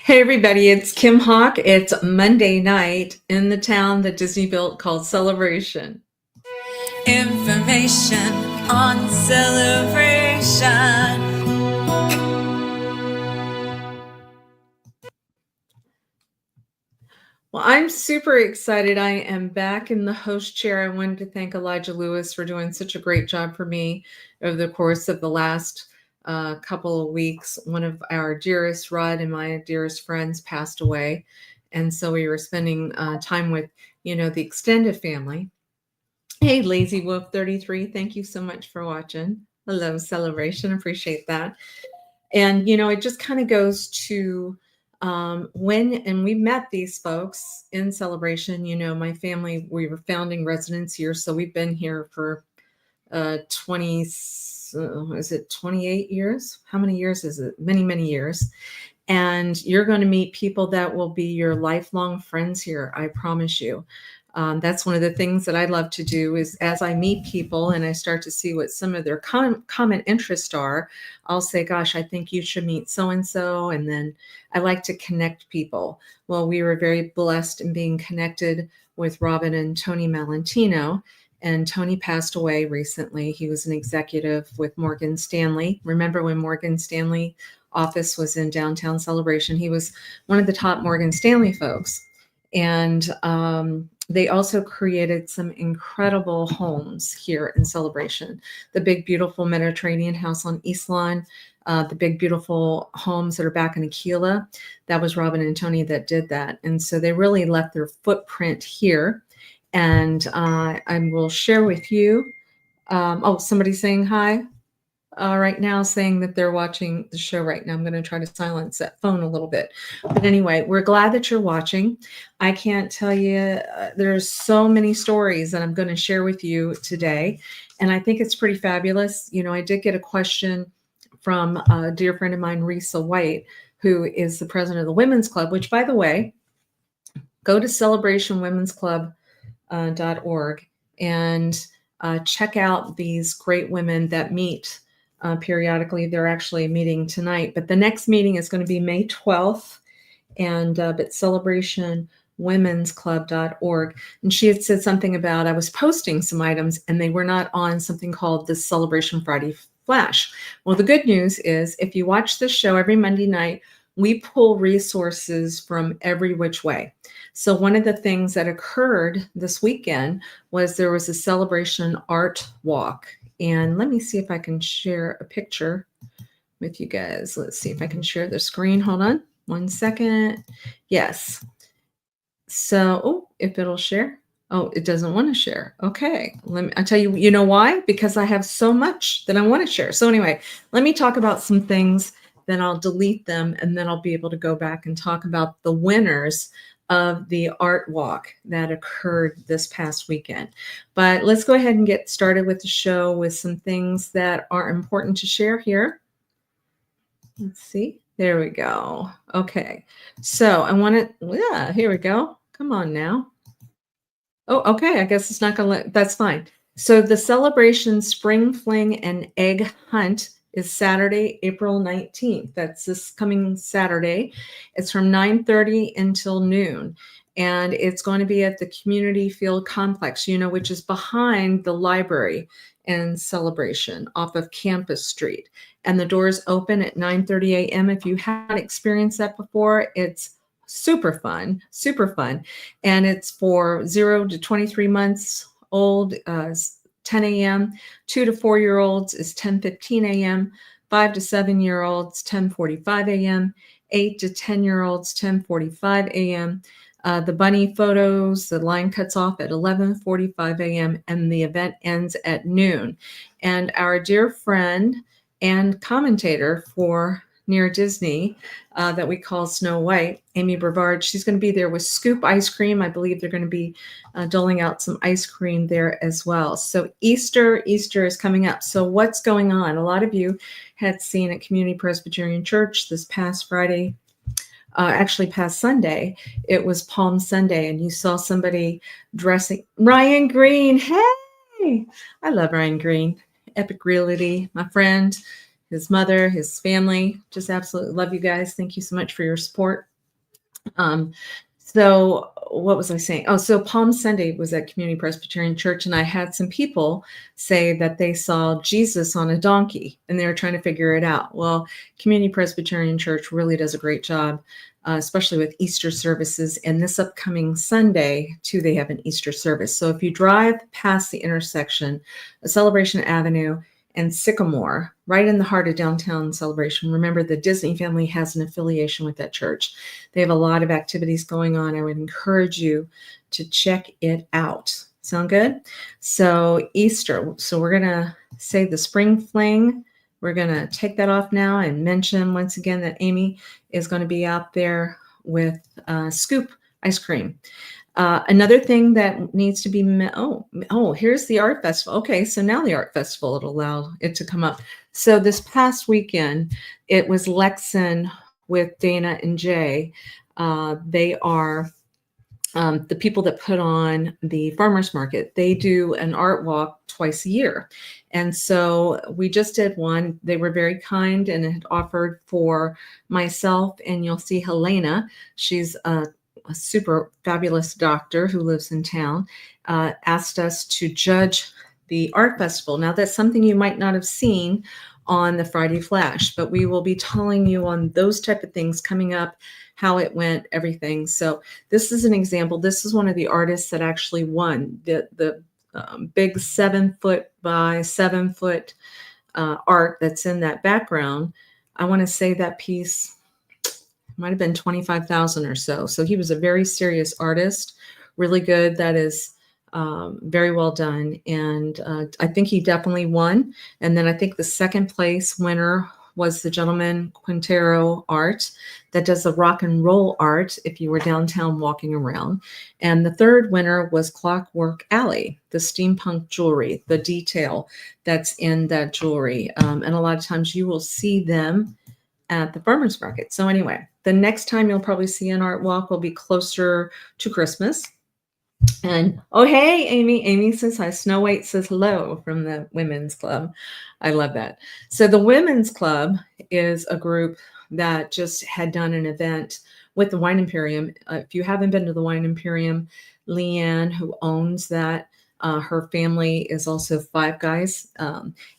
Hey everybody, it's Kim Hawk. It's Monday night in the town that Disney built called Celebration. Information on Celebration. Well, I'm super excited. I am back in the host chair. I wanted to thank Elijah Lewis for doing such a great job for me over the course of the last couple of weeks. One of our dearest, Rod, and my dearest friends passed away. And so we were spending time with, the extended family. Hey, Lazy Wolf 33, thank you so much for watching. Hello, Celebration. Appreciate that. And, it just kind of goes to and we met these folks in Celebration. My family, we were founding residents here. So we've been here for 20, is it 28 years? How many years is it? Many, many years. And you're going to meet people that will be your lifelong friends here. I promise you. That's one of the things that I love to do is as I meet people and I start to see what some of their common interests are, I'll say, gosh, I think you should meet so-and-so. And then I like to connect people. Well, we were very blessed in being connected with Robin and Tony Malentino. And Tony passed away recently. He was an executive with Morgan Stanley. Remember when Morgan Stanley office was in downtown Celebration? He was one of the top Morgan Stanley folks. And they also created some incredible homes here in Celebration. The big, beautiful Mediterranean house on East Lawn, the big, beautiful homes that are back in Aquila. That was Robin and Tony that did that. And so they really left their footprint here. And I will share with you. Somebody's saying hi. Right now saying that they're watching the show right now. I'm going to try to silence that phone a little bit. But anyway, we're glad that you're watching. I can't tell you, there's so many stories that I'm going to share with you today. And I think it's pretty fabulous. I did get a question from a dear friend of mine, Risa White, who is the president of the Women's Club, which, by the way, go to celebrationwomen'sclub.org and check out these great women that meet periodically. They're actually meeting tonight, but the next meeting is going to be May 12th, and but celebrationwomen'sclub.org. And she had said something about I was posting some items and they were not on something called the Celebration Friday Flash. Well, the good news is if you watch this show every Monday night, we pull resources from every which way. So one of the things that occurred this weekend was there was a celebration art walk. And let me see if I can share a picture with you guys. Let's see if I can share the screen. Hold on 1 second. Yes. So, if it'll share. Oh, it doesn't want to share. Okay. I'll tell you, you know why? Because I have so much that I want to share. So anyway, let me talk about some things, then I'll delete them, and then I'll be able to go back and talk about the winners of the art walk that occurred this past weekend. But let's go ahead and get started with the show with some things that are important to share here. Let's see. There we go. Okay. So I want to, here we go. Come on now. Oh, okay. I guess it's not going to that's fine. So the Celebration Spring Fling and Egg Hunt is Saturday, April 19th. That's this coming Saturday. It's from 9:30 until noon. And it's going to be at the Community Field Complex, which is behind the library and Celebration off of Campus Street. And the doors open at 9:30 a.m. If you haven't experienced that before, it's super fun. And it's for 0 to 23 months old, 10 a.m. 2 to 4-year-olds is 10:15 a.m. 5 to 7-year-olds, 10:45 a.m. 8 to 10-year-olds, 10:45 a.m. The bunny photos, the line cuts off at 11:45 a.m. and the event ends at noon. And our dear friend and commentator for Near Disney that we call Snow White, Amy Brevard, she's going to be there with Scoop Ice Cream. I believe they're going to be doling out some ice cream there as well. So Easter is coming up. So what's going on? A lot of you had seen at Community Presbyterian Church this past Friday, actually past Sunday, it was Palm Sunday, and you saw somebody dressing. Ryan Green, hey! I love Ryan Green. Epic Realty, my friend, his mother, his family. Just absolutely love you guys. Thank you so much for your support. Um, so what was I saying? Oh, so Palm Sunday was at Community Presbyterian Church, and I had some people say that they saw Jesus on a donkey and they were trying to figure it out. Well, Community Presbyterian Church really does a great job, especially with Easter services. And this upcoming Sunday, too, they have an Easter service. So if you drive past the intersection of Celebration Avenue and Sycamore, right in the heart of downtown Celebration, remember the Disney family has an affiliation with that church. They have a lot of activities going on. I would encourage you to check it out. Sound good? So Easter. So we're going to say the spring fling. We're going to take that off now and mention once again that Amy is going to be out there with scoop ice cream. Another thing that needs to be here's the art festival. Okay, so now the art festival, it'll allow it to come up. So this past weekend, it was Lexan with Dana and Jay. They are the people that put on the farmers market. They do an art walk twice a year. And so we just did one. They were very kind and had offered for myself, and you'll see Helena. She's a super fabulous doctor who lives in town, asked us to judge the art festival. Now, that's something you might not have seen on the Friday Flash, but we will be telling you on those type of things coming up, how it went, everything. So this is an example. This is one of the artists that actually won the big 7 foot by 7 foot art that's in that background. I want to say that piece might have been 25,000 or so. So he was a very serious artist, really good. That is very well done. And I think he definitely won. And then I think the second place winner was the gentleman Quintero Art that does the rock and roll art if you were downtown walking around. And the third winner was Clockwork Alley, the steampunk jewelry, the detail that's in that jewelry. And a lot of times you will see them at the farmers market. So anyway, the next time you'll probably see an art walk will be closer to Christmas. And oh, hey, Amy. Amy says hi. Snow White says hello from the Women's Club. I love that. So the Women's Club is a group that just had done an event with the Wine Imperium. If you haven't been to the Wine Imperium, Leanne, who owns that, her family is also Five Guys.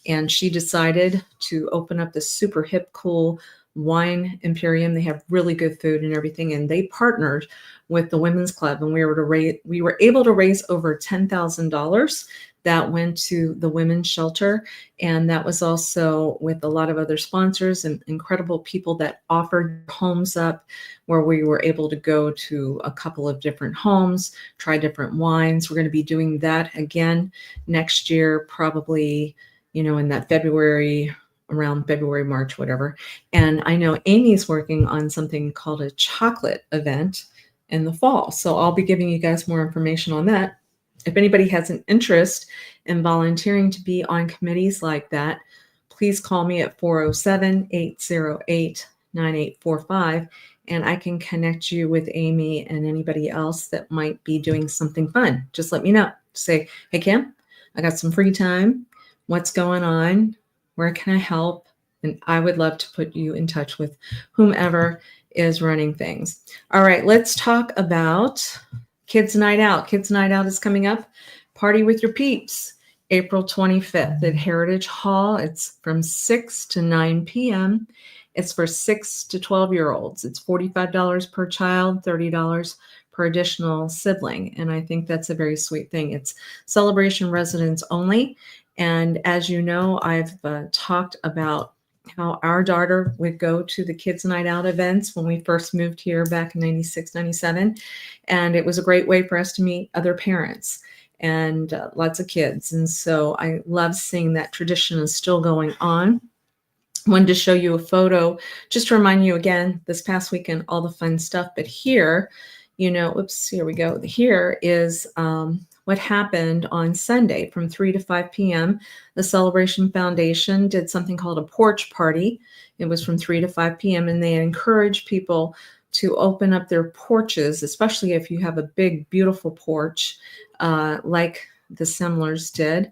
And she decided to open up this super hip, cool Wine Imperium. They have really good food and everything. And they partnered with the Women's Club, and we were able to raise over $10,000 that went to the women's shelter. And that was also with a lot of other sponsors and incredible people that offered homes up, where we were able to go to a couple of different homes, try different wines. We're going to be doing that again next year, probably, in that around February, March, whatever. And I know Amy's working on something called a chocolate event in the fall. So I'll be giving you guys more information on that. If anybody has an interest in volunteering to be on committees like that, please call me at 407-808-9845, and I can connect you with Amy and anybody else that might be doing something fun. Just let me know. Say, hey, Kim, I got some free time. What's going on? Where can I help? And I would love to put you in touch with whomever is running things. All right, let's talk about Kids Night Out. Kids Night Out is coming up. Party with your peeps, April 25th at Heritage Hall. It's from 6 to 9 p.m. It's for 6 to 12-year-olds. It's $45 per child, $30 per additional sibling. And I think that's a very sweet thing. It's Celebration residents only. And as you know, I've talked about how our daughter would go to the Kids Night Out events when we first moved here back in 96, 97. And it was a great way for us to meet other parents and lots of kids. And so I love seeing that tradition is still going on. Wanted to show you a photo just to remind you again, this past weekend, all the fun stuff. But here, oops, here we go. Here is what happened on Sunday from 3 to 5 p.m. The Celebration Foundation did something called a porch party. It was from 3 to 5 p.m. and they encouraged people to open up their porches, especially if you have a big, beautiful porch like the Semlers did.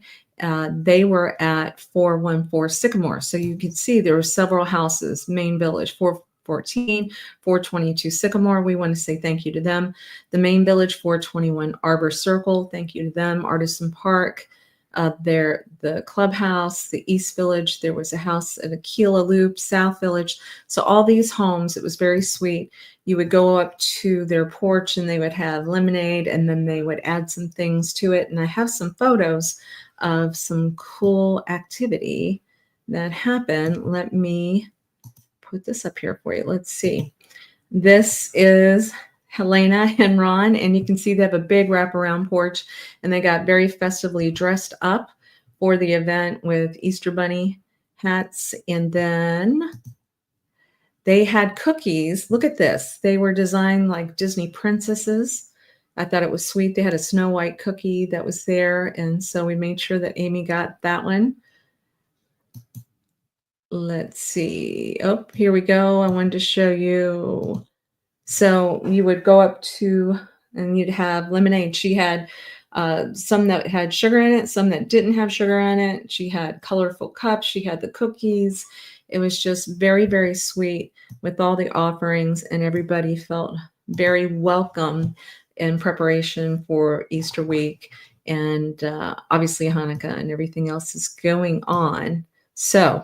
They were at 414 Sycamore. So you can see there were several houses, Main Village, 14, 422 Sycamore. We want to say thank you to them. The Main Village, 421 Arbor Circle. Thank you to them. Artisan Park. The clubhouse, the East Village, there was a house at Aquila Loop, South Village. So all these homes, it was very sweet. You would go up to their porch and they would have lemonade and then they would add some things to it. And I have some photos of some cool activity that happened. Let me put this up here for you. Let's see. This is Helena and Ron, and you can see they have a big wraparound porch, and they got very festively dressed up for the event with Easter Bunny hats. And then they had cookies. Look at this. They were designed like Disney princesses. I thought it was sweet. They had a Snow White cookie that was there, and so we made sure that Amy got that one. Let's see. Oh, here we go. I wanted to show you. So you would go up to, and you'd have lemonade. She had some that had sugar in it, some that didn't have sugar in it. She had colorful cups. She had the cookies. It was just very, very sweet with all the offerings, and everybody felt very welcome in preparation for Easter week. And obviously Hanukkah and everything else is going on. So,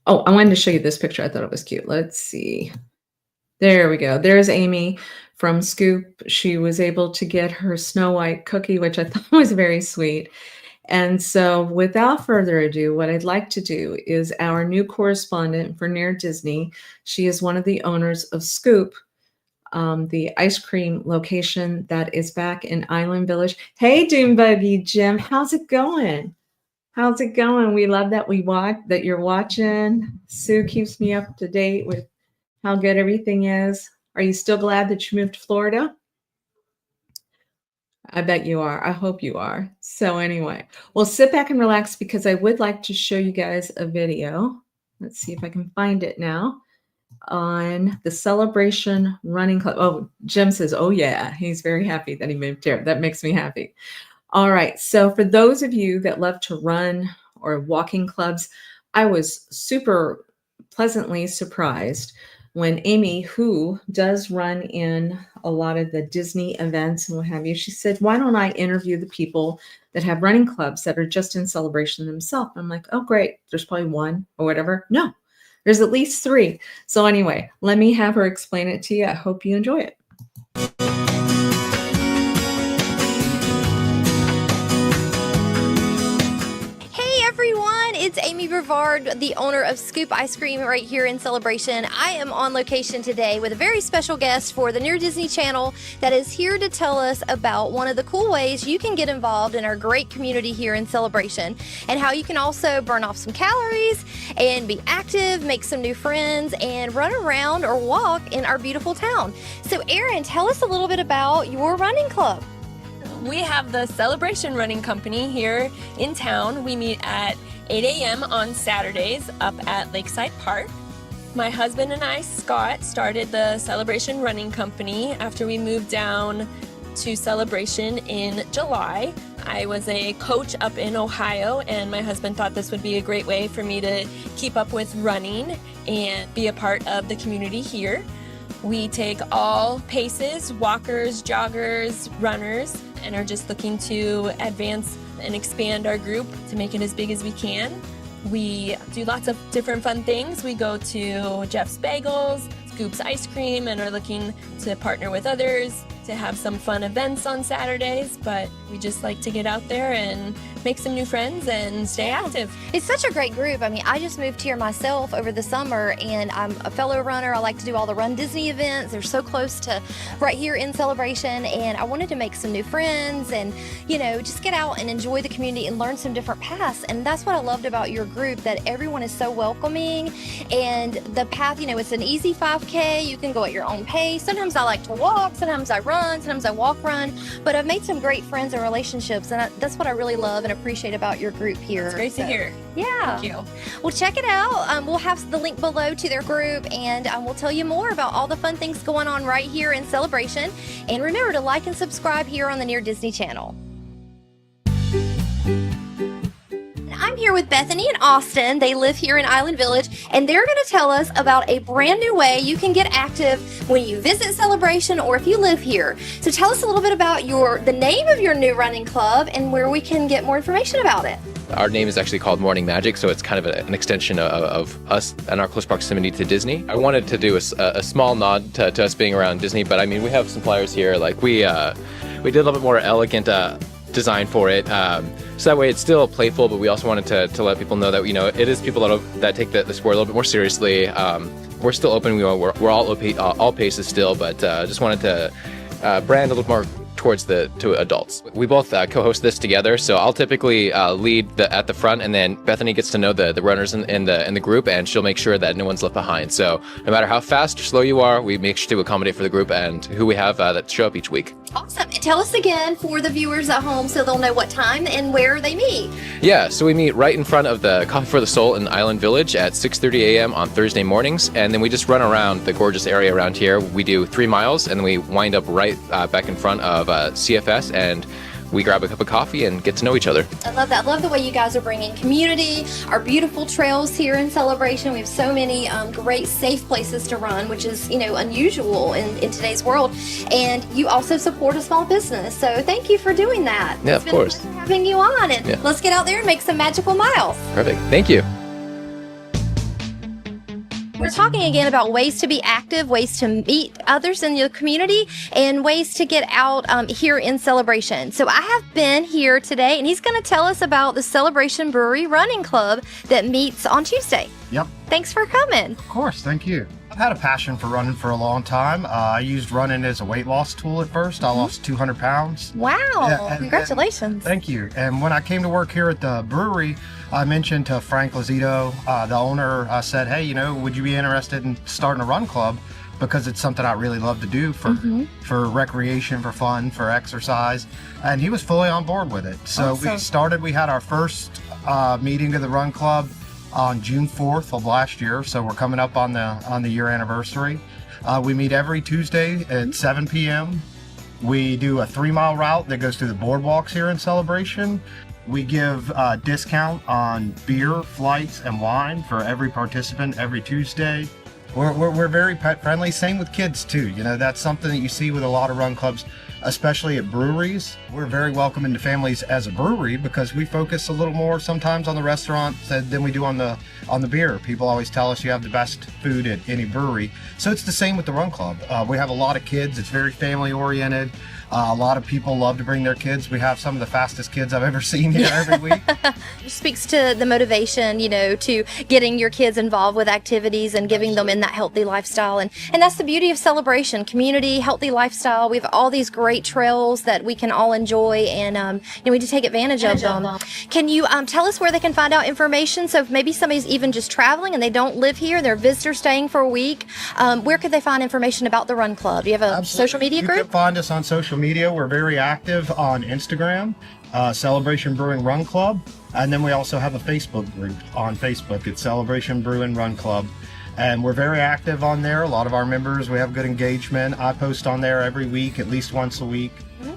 oh, I wanted to show you this picture. I thought it was cute. Let's see. There we go. There's Amy from Scoop. She was able to get her Snow White cookie, which I thought was very sweet. And so without further ado, what I'd like to do is our new correspondent for Near Disney. She is one of the owners of Scoop, the ice cream location that is back in Island Village. Hey, Doom Buggy Jim, how's it going? How's it going? We love that that you're watching. Sue keeps me up to date with how good everything is. Are you still glad that you moved to Florida? I bet you are. I hope you are. So anyway, well, sit back and relax because I would like to show you guys a video. Let's see if I can find it now on the Celebration Running Club. Oh, Jim says, oh yeah, he's very happy that he moved here. That makes me happy. All right. So for those of you that love to run or walking clubs, I was super pleasantly surprised when Amy, who does run in a lot of the Disney events and what have you, she said, why don't I interview the people that have running clubs that are just in Celebration themselves? I'm like, oh, great. There's probably one or whatever. No, there's at least 3. So anyway, let me have her explain it to you. I hope you enjoy it. It's Amy Brevard, the owner of Scoop Ice Cream right here in Celebration. I am on location today with a very special guest for the Near Disney channel that is here to tell us about one of the cool ways you can get involved in our great community here in Celebration and how you can also burn off some calories and be active, make some new friends, and run around or walk in our beautiful town. So Erin, tell us a little bit about your running club. We have the Celebration Running Company here in town. We meet at 8 a.m. on Saturdays up at Lakeside Park. My husband and I, Scott, started the Celebration Running Company after we moved down to Celebration in July. I was a coach up in Ohio, and my husband thought this would be a great way for me to keep up with running and be a part of the community here. We take all paces, walkers, joggers, runners, and are just looking to advance and expand our group to make it as big as we can. We do lots of different fun things. We go to Jeff's Bagels, Scoop's Ice Cream, and are looking to partner with others to have some fun events on Saturdays, but we just like to get out there and make some new friends and stay active. It's such a great group. I mean, I just moved here myself over the summer, and I'm a fellow runner. I like to do all the Run Disney events. They're so close to right here in Celebration, and I wanted to make some new friends and, you know, just get out and enjoy the community and learn some different paths. And that's what I loved about your group, that everyone is so welcoming, and the path, you know, it's an easy 5K. You can go at your own pace. Sometimes I like to walk, sometimes I run, sometimes I walk run, but I've made some great friends and relationships, and that's what I really love and appreciate about your group here. It's great to hear. Yeah. Thank you. Well, check it out. We'll have the link below to their group, and we'll tell you more about all the fun things going on right here in Celebration. And remember to like and subscribe here on the Near Disney channel. I'm here here with Bethany and Austin. They live here in Island Village, and they're going to tell us about a brand new way you can get active when you visit Celebration or if you live here. So tell us a little bit about the name of your new running club and where we can get more information about it. Our name is actually called Morning Magic, so it's kind of an extension of us and our close proximity to Disney. I wanted to do a small nod to us being around Disney, but I mean, we have some flyers here. Like we did a little bit more elegant design for it, so that way it's still playful, but we also wanted to let people know that, you know, it is people that take the sport a little bit more seriously. We're still open. We're all paces still, but just wanted to brand a little more towards to adults. We both co-host this together, so I'll typically lead at the front, and then Bethany gets to know the runners in the group, and she'll make sure that no one's left behind. So no matter how fast or slow you are, we make sure to accommodate for the group and who we have that show up each week. Awesome. And tell us again for the viewers at home so they'll know what time and where they meet. Yeah, so we meet right in front of the Coffee for the Soul in Island Village at 6:30 a.m. on Thursday mornings, and then we just run around the gorgeous area around here. We do 3 miles, and then we wind up right back in front of CFS, and we grab a cup of coffee and get to know each other. I love that. Love the way you guys are bringing community, our beautiful trails here in Celebration. We have so many great safe places to run, which is, you know, unusual in today's world. And you also support a small business. So thank you for doing that. Yeah, of course. It's been a pleasure having you on, and let's get out there and make some magical miles. Perfect. Thank you. We're talking again about ways to be active, ways to meet others in your community, and ways to get out here in Celebration. So I have Ben here today, and he's going to tell us about the Celebration Brewery Running Club that meets on Tuesday. Yep. Thanks for coming. Of course, thank you. I've had a passion for running for a long time. I used running as a weight loss tool at first. I lost 200 pounds. Wow. Yeah, Congratulations. Thank you. And when I came to work here at the brewery, I mentioned to Frank Lazito, the owner, I said, hey, you know, would you be interested in starting a run club? Because it's something I really love to do for recreation, for fun, for exercise. And he was fully on board with it. So Awesome. we had our first meeting of the run club on June 4th of last year, so we're coming up on the year anniversary. We meet every Tuesday at 7 p.m. We do a 3-mile route that goes through the boardwalks here in Celebration. We give a discount on beer, flights, and wine for every participant every Tuesday. We're very pet friendly. Same with kids too. You know, that's something that you see with a lot of run clubs, especially at breweries. We're very welcoming to families as a brewery because we focus a little more sometimes on the restaurant than we do on the beer. People always tell us you have the best food at any brewery. So it's the same with the run club. We have a lot of kids. It's very family oriented. A lot of people love to bring their kids. We have some of the fastest kids I've ever seen here every week. It speaks to the motivation, you know, to getting your kids involved with activities and giving them in that healthy lifestyle. And that's the beauty of Celebration, community, healthy lifestyle. We have all these great trails that we can all enjoy, and you know, we need to take advantage of them. Can you tell us where they can find out information? So if maybe somebody's even just traveling and they don't live here, they're visitors staying for a week, where could they find information about the Run Club? Do you have a social media group? You can find us on social media. We're very active on Instagram, Celebration Brewing Run Club, and then we also have a Facebook group on Facebook. It's Celebration Brewing Run Club, and we're very active on there. A lot of our members, we have good engagement. I post on there every week, at least once a week.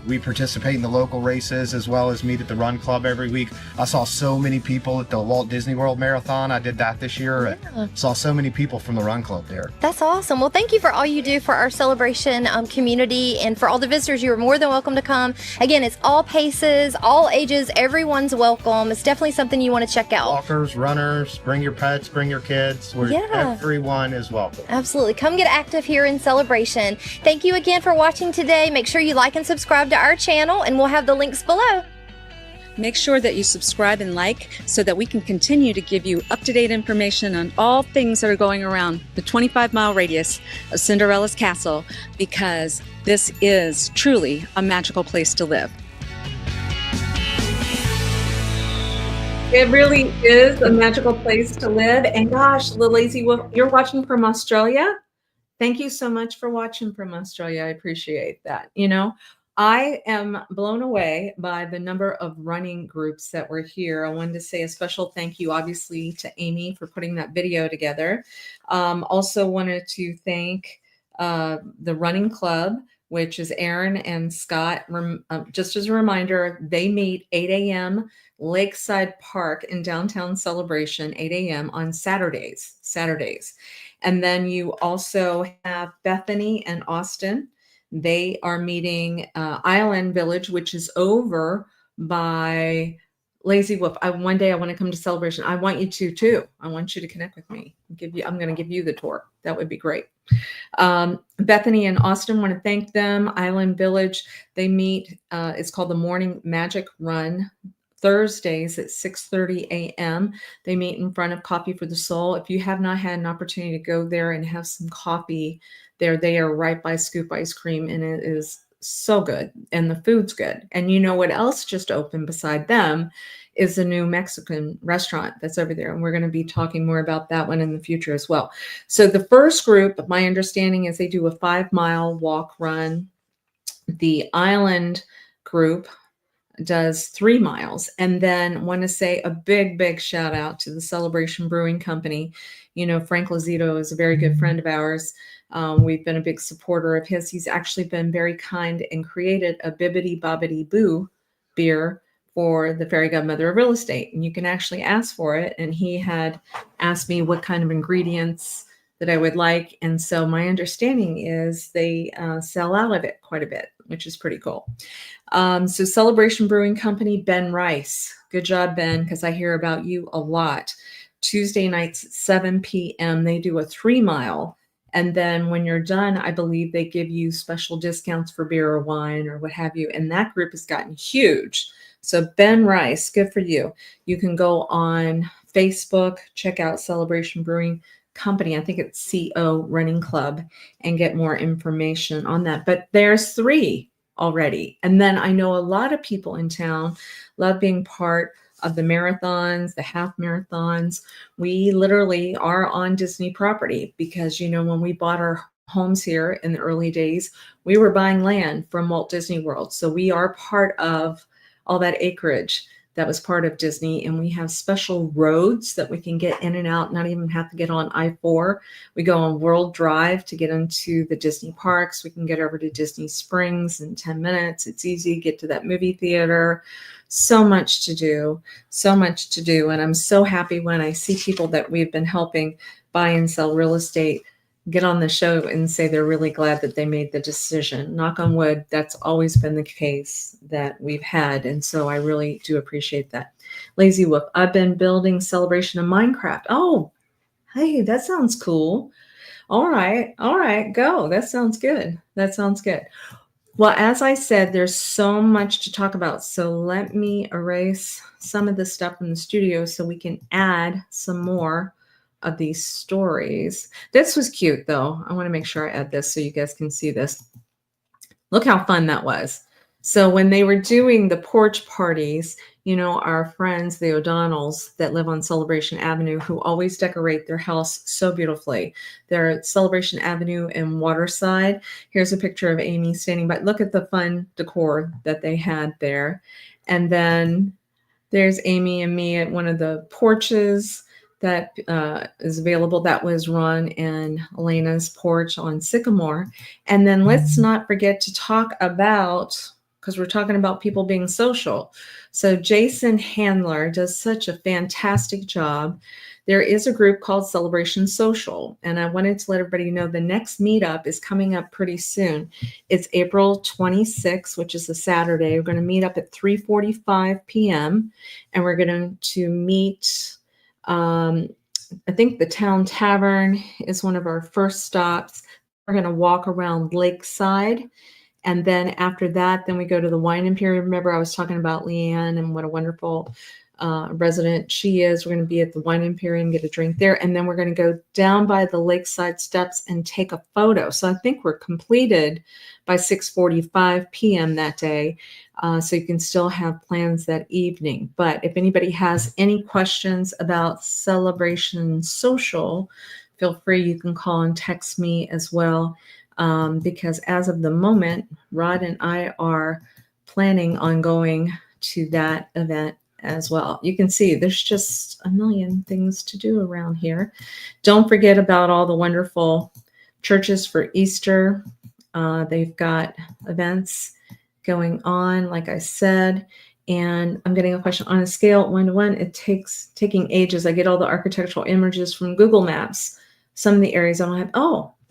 We participate in the local races as well as meet at the Run Club every week. I saw so many people at the Walt Disney World Marathon. I did that this year. Yeah. Saw so many people from the Run Club there. That's awesome. Well, thank you for all you do for our Celebration community, and for all the visitors, you are more than welcome to come. Again, it's all paces, all ages, everyone's welcome. It's definitely something you want to check out. Walkers, runners, bring your pets, bring your kids. Everyone is welcome. Absolutely. Come get active here in Celebration. Thank you again for watching today. Make sure you like and subscribe to our channel, and we'll have the links below. Make sure that you subscribe and like so that we can continue to give you up-to-date information on all things that are going around the 25-mile radius of Cinderella's Castle, because this is truly a magical place to live. It really is a magical place to live. And gosh, the Lazy Wolf, you're watching from Australia? Thank you so much for watching from Australia. I appreciate that. You know, I am blown away by the number of running groups that were here. I wanted to say a special thank you, obviously, to Amy for putting that video together. Also wanted to thank the running club, which is Aaron and Scott. Just as a reminder, they meet 8 a.m. Lakeside Park in downtown Celebration, 8 a.m. on Saturdays. And then you also have Bethany and Austin. They are meeting Island Village, which is over by Lazy Wolf. One day I want to come to Celebration. I want you to too. I want you to connect with me. I'm going to give you the tour. That would be great. Bethany and Austin want to thank them. Island Village, they meet. It's called the Morning Magic Run. Thursdays at 6:30 a.m. They meet in front of Coffee for the Soul. If you have not had an opportunity to go there and have some coffee there, they are right by Scoop Ice Cream, and it is so good, and the food's good. And you know what else just opened beside them is a new Mexican restaurant that's over there, and we're going to be talking more about that one in the future as well. So the first group, my understanding is they do a 5-mile walk run. The Island group does 3 miles. And then want to say a big shout out to the Celebration Brewing Company. You know, Frank Lazito is a very good friend of ours. We've been a big supporter of his. He's actually been very kind and created a Bibbidi Bobbidi Boo beer for the Fairy Godmother of Real Estate. And you can actually ask for it. And he had asked me what kind of ingredients that I would like. And so my understanding is they sell out of it quite a bit, which is pretty cool. So Celebration Brewing Company, Ben Rice. Good job, Ben, because I hear about you a lot. Tuesday nights at 7 p.m. They do a 3-mile. And then when you're done, I believe they give you special discounts for beer or wine or what have you. And that group has gotten huge. So Ben Rice, good for you. You can go on Facebook, check out Celebration Brewing Company. I think it's CO Running Club, and get more information on that. But there's 3 already. And then I know a lot of people in town love being part of the marathons, the half marathons. We literally are on Disney property because, you know, when we bought our homes here in the early days, we were buying land from Walt Disney World. So we are part of all that acreage that was part of Disney, and we have special roads that we can get in and out, not even have to get on I-4. We go on World Drive to get into the Disney parks. We can get over to Disney Springs in 10 minutes. It's easy to get to that movie theater. So much to do, so much to do. And I'm so happy when I see people that we've been helping buy and sell real estate get on the show and say they're really glad that they made the decision. Knock on wood, that's always been the case that we've had. And so I really do appreciate that. Lazy Wolf, I've been building Celebration of Minecraft. Oh, hey, that sounds cool. All right, go. That sounds good. Well, as I said, there's so much to talk about. So let me erase some of the stuff from the studio so we can add some more of these stories. This was cute though. I want to make sure I add this so you guys can see this. Look how fun that was. So when they were doing the porch parties, you know, our friends, the O'Donnells that live on Celebration Avenue, who always decorate their house so beautifully. They're at Celebration Avenue in Waterside. Here's a picture of Amy standing by. Look at the fun decor that they had there. And then there's Amy and me at one of the porches that is available. That was Ron and Elena's porch on Sycamore. And then let's not forget to talk about, because we're talking about people being social. So Jason Handler does such a fantastic job. There is a group called Celebration Social, and I wanted to let everybody know the next meetup is coming up pretty soon. It's April 26th, which is a Saturday. We're going to meet up at 3:45 p.m. and we're going to meet I think the Town Tavern is one of our first stops. We're going to walk around Lakeside. And then after that, then we go to the Wine Imperium. Remember, I was talking about Leanne and what a wonderful resident she is. We're going to be at the Wine Imperium, get a drink there. And then we're going to go down by the Lakeside steps and take a photo. So I think we're completed by 6:45 p.m. that day. So you can still have plans that evening. But if anybody has any questions about Celebration Social, feel free. You can call and text me as well. Because as of the moment, Rod and I are planning on going to that event as well. You can see there's just a million things to do around here. Don't forget about all the wonderful churches for Easter. They've got events going on, like I said. And I'm getting a question on a scale 1 to 1. It takes taking ages. I get all the architectural images from Google Maps. Some of the areas I don't have.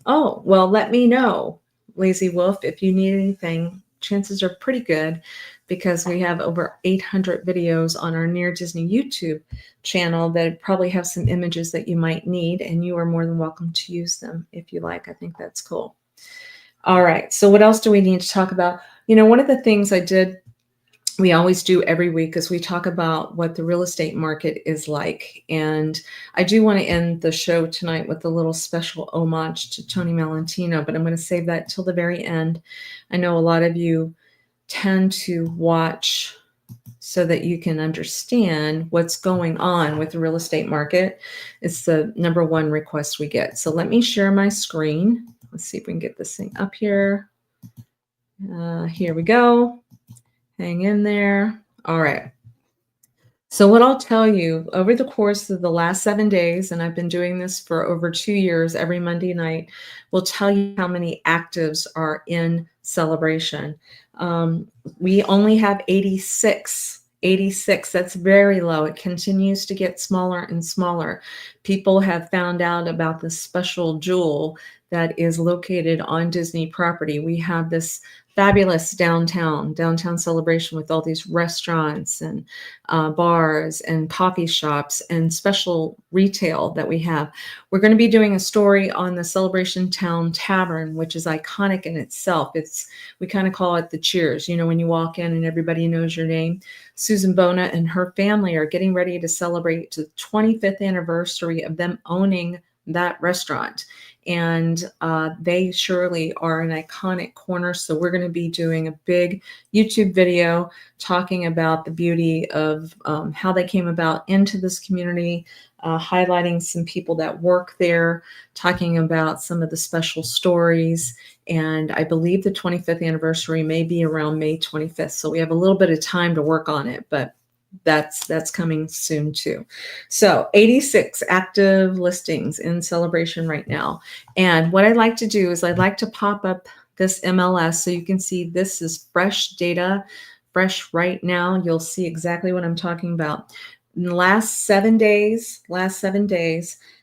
Well, let me know, Lazy Wolf, if you need anything. Chances are pretty good because we have over 800 videos on our Near Disney YouTube channel that probably have some images that you might need, and you are more than welcome to use them if you like. I think that's cool. All right. So what else do we need to talk about? One of the things we always do every week is we talk about what the real estate market is like. And I do want to end the show tonight with a little special homage to Tony Malentino, but I'm going to save that till the very end. I know a lot of you tend to watch so that you can understand what's going on with the real estate market. It's the number one request we get. So let me share my screen. Let's see if we can get this thing up here. Here we go. Hang in there. All right. So what I'll tell you over the course of the last 7 days, and I've been doing this for over 2 years, every Monday night, will tell you how many actives are in celebration. We only have 86. 86. That's very low. It continues to get smaller and smaller. People have found out about this special jewel that is located on Disney property. We have this fabulous downtown celebration with all these restaurants and bars and coffee shops and special retail that we have. We're going to be doing a story on the Celebration Town Tavern, which is iconic in itself. We kind of call it the Cheers. When you walk in and everybody knows your name. Susan Bona and her family are getting ready to celebrate the 25th anniversary of them owning that restaurant. And they surely are an iconic corner. So we're going to be doing a big YouTube video talking about the beauty of how they came about into this community, highlighting some people that work there, talking about some of the special stories. And I believe the 25th anniversary may be around May 25th. So we have a little bit of time to work on it, but that's coming soon too. So 86 active listings in celebration right now. And what I'd like to do is I'd like to pop up this MLS so you can see this is fresh data, fresh right now. You'll see exactly what I'm talking about. In the last 7 days,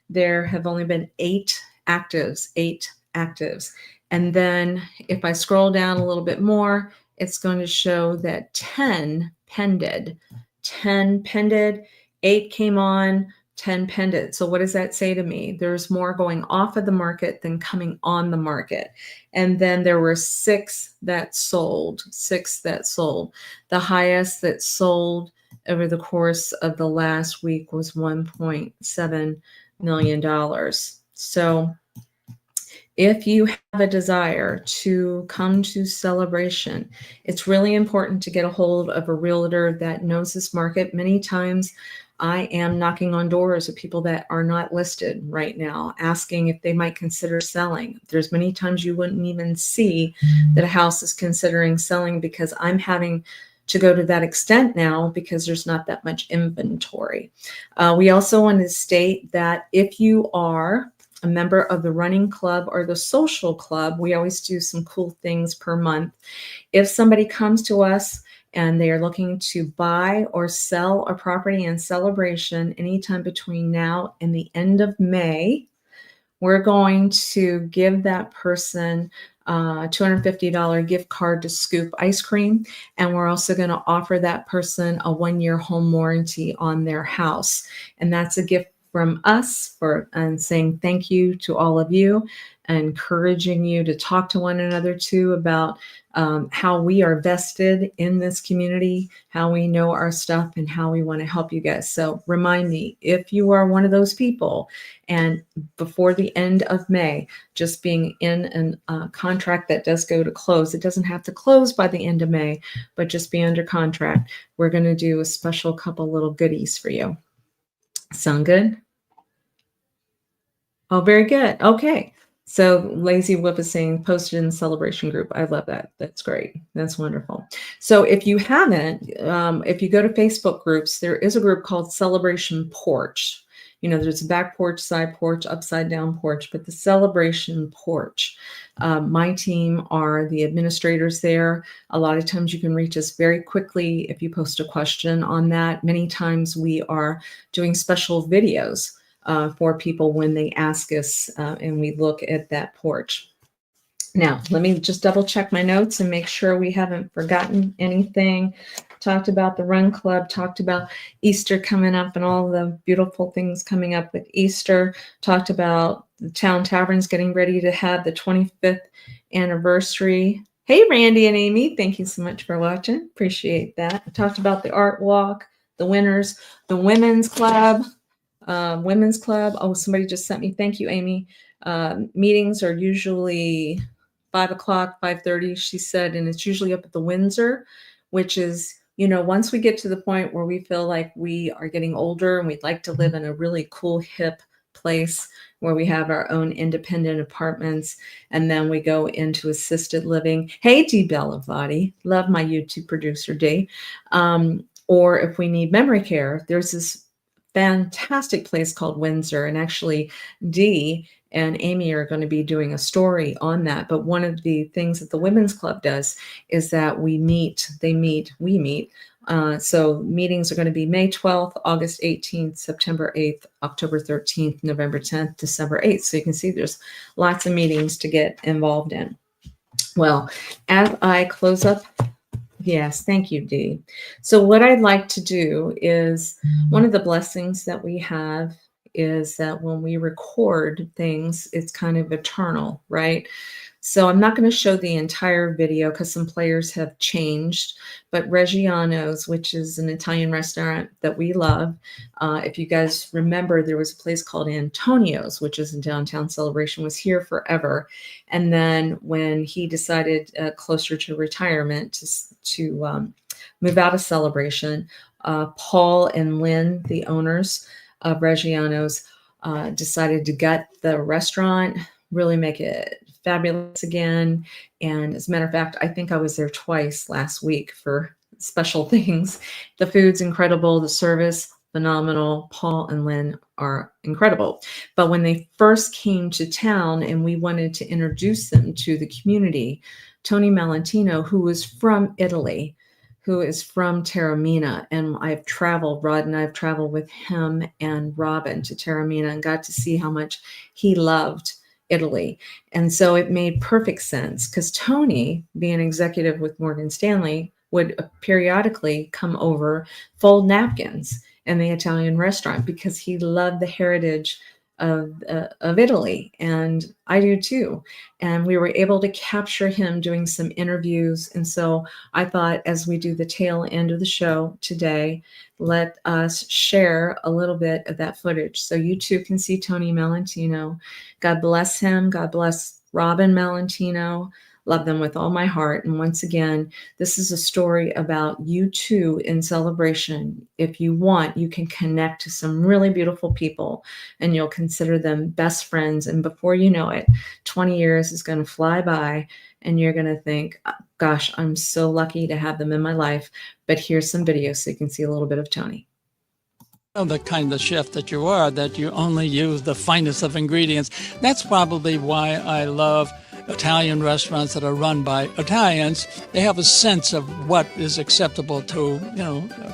there have only been 8 actives. And then if I scroll down a little bit more, it's going to show that 10 pended. 10 pended, 8 came on, 10 pended. So what does that say to me? There's more going off of the market than coming on the market. And then there were 6 that sold. The highest that sold over the course of the last week was $1.7 million. So if you have a desire to come to celebration, it's really important to get a hold of a realtor that knows this market. Many times I am knocking on doors of people that are not listed right now, asking if they might consider selling. There's many times you wouldn't even see that a house is considering selling because I'm having to go to that extent now because there's not that much inventory. We also want to state that if you are a member of the running club or the social club, we always do some cool things per month. If somebody comes to us and they are looking to buy or sell a property in celebration anytime between now and the end of May, we're going to give that person a $250 gift card to Scoop Ice Cream. And we're also going to offer that person a 1-year home warranty on their house. And that's a gift from us and saying thank you to all of you, encouraging you to talk to one another too about how we are vested in this community, how we know our stuff, and how we want to help you guys. So remind me, if you are one of those people and before the end of May, just being in a contract that does go to close, it doesn't have to close by the end of May, but just be under contract, we're going to do a special couple little goodies for you. Sound good? Oh, very good. Okay. So Lazy Whip is saying posted in the celebration group. I love that. That's great. That's wonderful. So if you haven't, if you go to Facebook groups, there is a group called Celebration Porch. There's a back porch, side porch, upside down porch, but the celebration porch. My team are the administrators there. A lot of times you can reach us very quickly if you post a question on that. Many times we are doing special videos for people when they ask us, and we look at that porch. Now, let me just double check my notes and make sure we haven't forgotten anything. Talked about the Run Club, talked about Easter coming up and all the beautiful things coming up with Easter. Talked about the Town Taverns getting ready to have the 25th anniversary. Hey, Randy and Amy, thank you so much for watching. Appreciate that. I talked about the art walk, the winners, the women's club. Oh, somebody just sent me. Thank you, Amy. Meetings are usually 5 o'clock, 5:30, she said, and it's usually up at the Windsor, which is, once we get to the point where we feel like we are getting older and we'd like to live in a really cool, hip place where we have our own independent apartments, and then we go into assisted living. Hey, D. Bellavati, love my YouTube producer, D. Or if we need memory care, there's this fantastic place called Windsor, and actually Dee and Amy are going to be doing a story on that. But one of the things that the Women's Club does is that we meet. So meetings are going to be May 12th, August 18th, September 8th, October 13th, November 10th, December 8th. So you can see there's lots of meetings to get involved in. Well, as I close up, yes, thank you, Dee. So what I'd like to do is, one of the blessings that we have is that when we record things, it's kind of eternal, right? So I'm not going to show the entire video because some players have changed, but Reggiano's, which is an Italian restaurant that we love. If you guys remember, there was a place called Antonio's, which is in downtown Celebration, was here forever. And then when he decided closer to retirement to move out of Celebration, Paul and Lynn, the owners of Reggiano's, decided to gut the restaurant, really make it fabulous again. And as a matter of fact, I think I was there twice last week for special things. The food's incredible, the service phenomenal. Paul and Lynn are incredible. But when they first came to town and we wanted to introduce them to the community, Tony Malantino, who was from Italy, who is from Taormina, and Rod and I have traveled with him and Robin to Taormina and got to see how much he loved Italy. And so it made perfect sense because Tony, being executive with Morgan Stanley, would periodically come over, fold napkins in the Italian restaurant because he loved the heritage of Italy, and I do too. And we were able to capture him doing some interviews. And so I thought, as we do the tail end of the show today, let us share a little bit of that footage so you too can see Tony Malantino. God bless him. God bless Robin Malantino. Love them with all my heart. And once again, this is a story about you two in Celebration. If you want, you can connect to some really beautiful people and you'll consider them best friends. And before you know it, 20 years is going to fly by and you're going to think, gosh, I'm so lucky to have them in my life. But here's some videos so you can see a little bit of Tony. The kind of chef that you are, that you only use the finest of ingredients. That's probably why I love Italian restaurants that are run by Italians. They have a sense of what is acceptable to,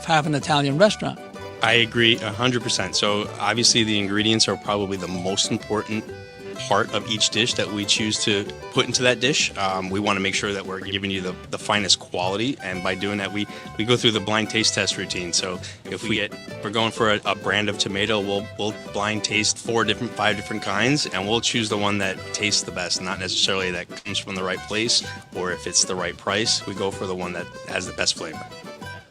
have an Italian restaurant. I agree 100%. So obviously the ingredients are probably the most important part of each dish that we choose to put into that dish. We want to make sure that we're giving you the finest quality, and by doing that we go through the blind taste test routine. So if we're going for a brand of tomato, we'll blind taste 5 different kinds, and we'll choose the one that tastes the best, not necessarily that comes from the right place or if it's the right price. We go for the one that has the best flavor.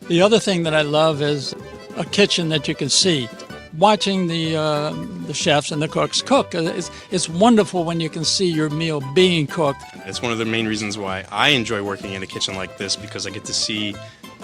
The other thing that I love is a kitchen that you can see. Watching the chefs and the cooks cook, it's wonderful when you can see your meal being cooked. It's one of the main reasons why I enjoy working in a kitchen like this, because I get to see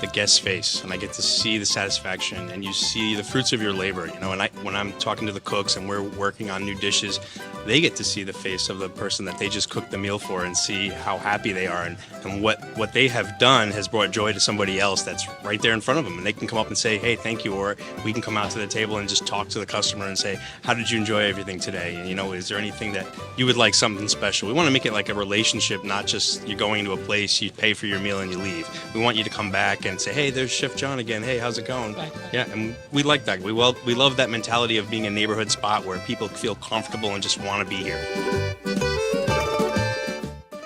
the guest's face, and I get to see the satisfaction, and you see the fruits of your labor. You know, and when I'm talking to the cooks and we're working on new dishes, they get to see the face of the person that they just cooked the meal for and see how happy they are, and what they have done has brought joy to somebody else that's right there in front of them, and they can come up and say, hey, thank you, or we can come out to the table and just talk to the customer and say, how did you enjoy everything today? And, you know, is there anything that you would like something special? We want to make it like a relationship, not just you're going to a place, you pay for your meal and you leave. We want you to come back and say, hey, there's Chef John again. Hey, how's it going? Right. Yeah, and we like that. We love that mentality of being a neighborhood spot where people feel comfortable and just want to be here.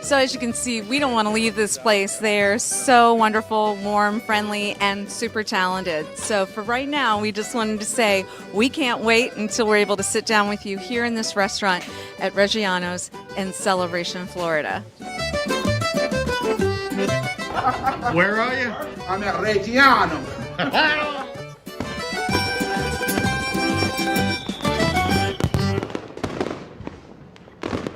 So as you can see, we don't want to leave this place. They're so wonderful, warm, friendly, and super talented. So for right now, we just wanted to say we can't wait until we're able to sit down with you here in this restaurant at Reggiano's in Celebration, Florida. Where are you? I'm at Reggiano.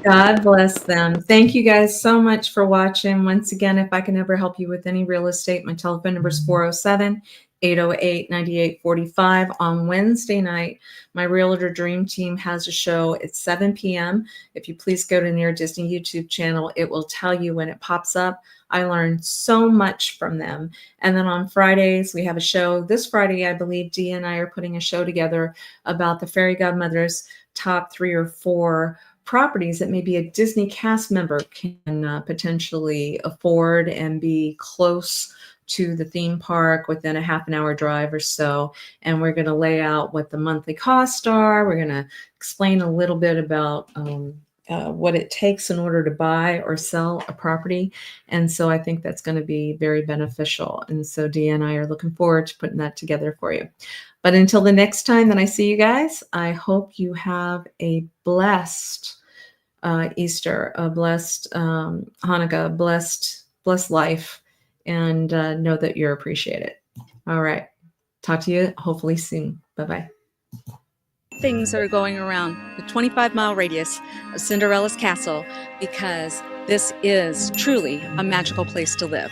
God bless them. Thank you guys so much for watching. Once again, if I can ever help you with any real estate, my telephone number is 407-808-9845. On Wednesday night, my Realtor Dream Team has a show at 7 p.m. If you please go to Near Disney YouTube channel, it will tell you when it pops up. I learned so much from them. And then on Fridays, we have a show. This Friday, I believe Dee and I are putting a show together about the Fairy Godmother's top 3 or 4 properties that maybe a Disney cast member can potentially afford and be close to the theme park within a half an hour drive or so. And we're going to lay out what the monthly costs are. We're going to explain a little bit about what it takes in order to buy or sell a property. And so I think that's going to be very beneficial. And so Dee and I are looking forward to putting that together for you. But until the next time that I see you guys, I hope you have a blessed Easter, a blessed Hanukkah, blessed life, and know that you're appreciated. All right. Talk to you hopefully soon. Bye-bye. Things that are going around the 25-mile radius of Cinderella's castle, because this is truly a magical place to live.